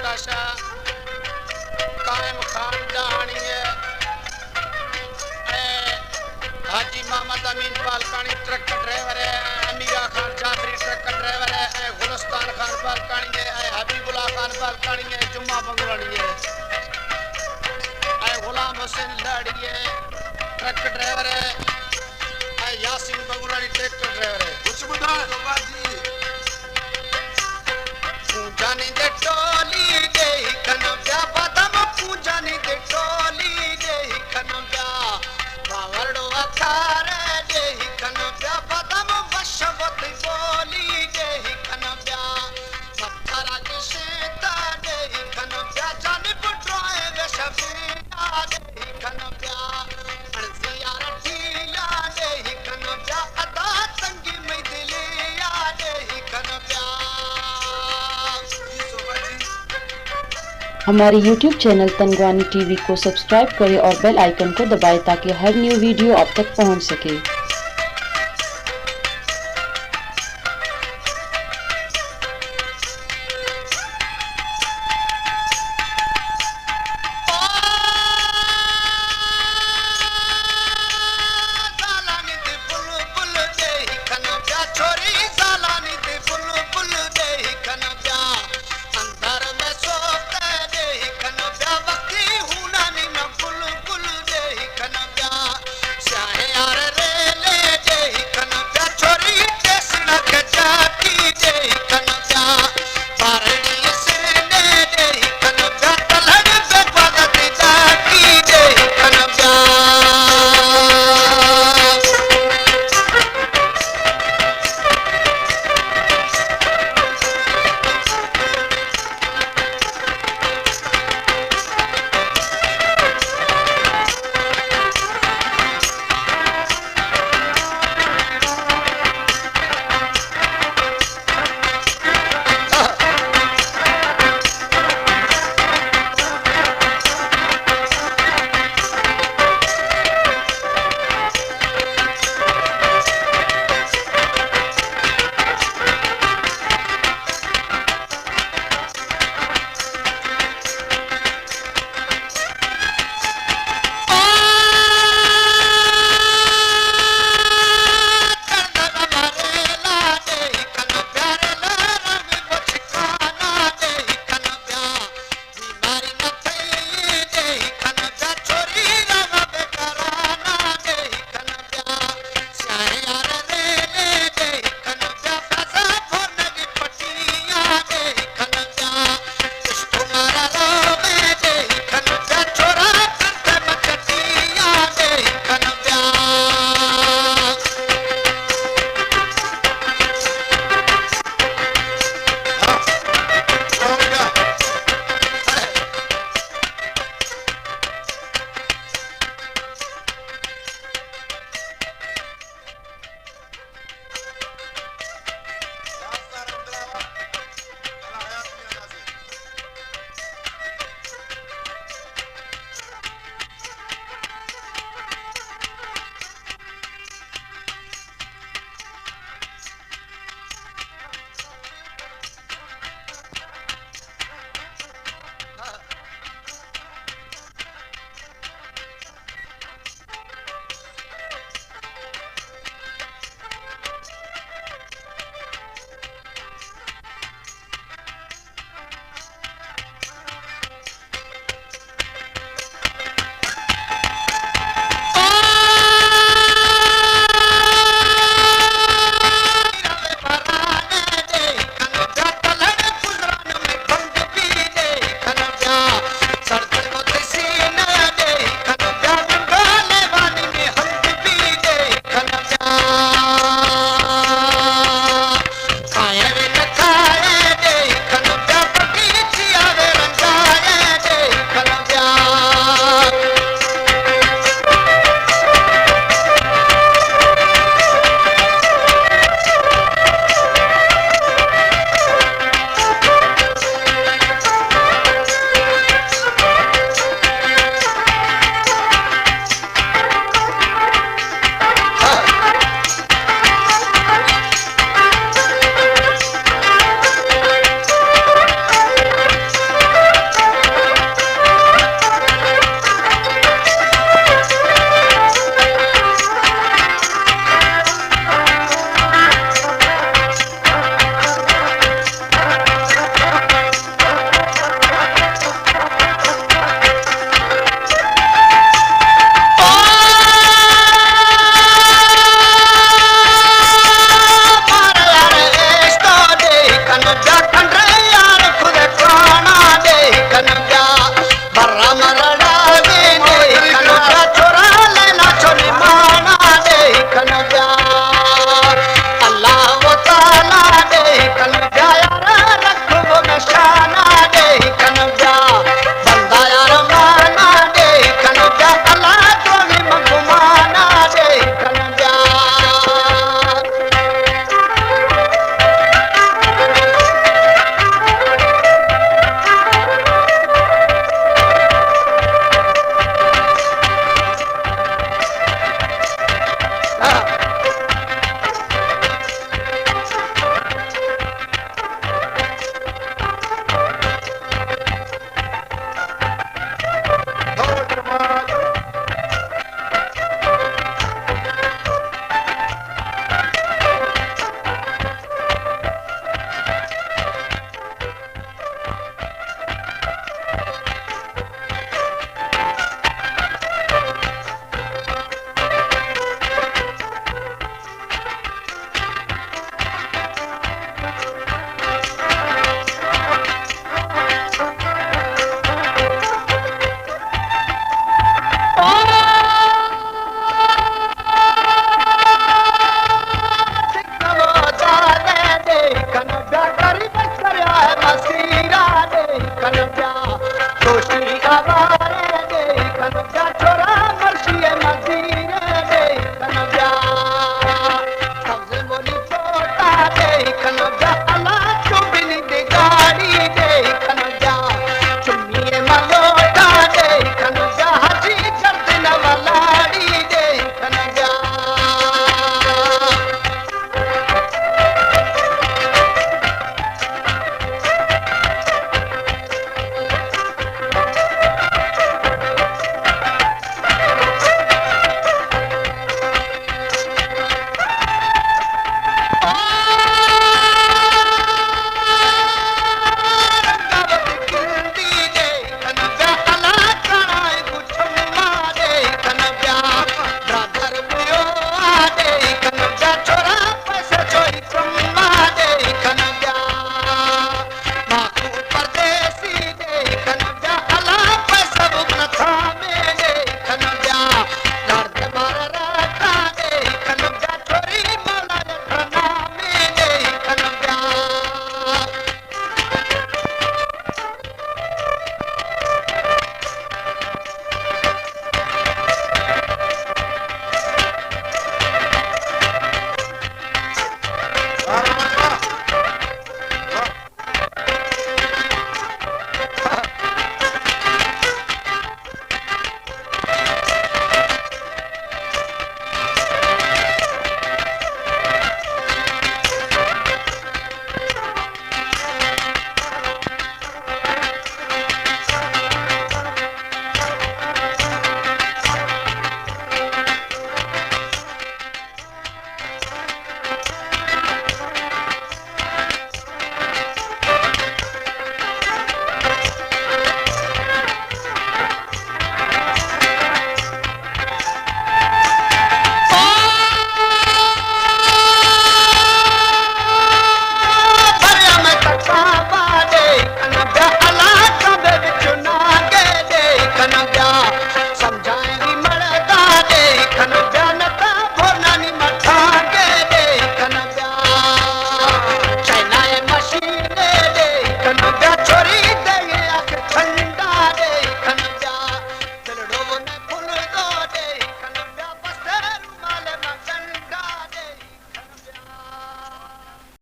काशा कायम खान डाणी है हाजी मोहम्मद अमीन पालकानी truck driver है अमीरा खान जाफरी ट्रक ड्राइवर है गुलस्तान खान पालकानी है हबीबुल्ला खान पालकानी है जुम्मा बंगवानी है गुलाम हुसैन लाड़ी है ट्रक ड्राइवर है यासीन बंगवानी ट्रैक्टर ड्राइवर है कुछ बता बाजी पूजानी दे टोली दे कनव्या बदम पूजानी दे टोली दे कनव्या बावरडो अखारे दे कनव्या बदम वशवत बोली दे कनव्या पत्थरा के शेता दे कनव्या जाने पुट्रोए वशफिया दे कनव्या अनसिया रठीला दे कनव्या अदा तंगी में दिलिया दे कनव्या। हमारे YouTube चैनल तनगवानी टीवी को सब्सक्राइब करें और बेल आइकन को दबाएं ताकि हर न्यू वीडियो आप तक पहुंच सके।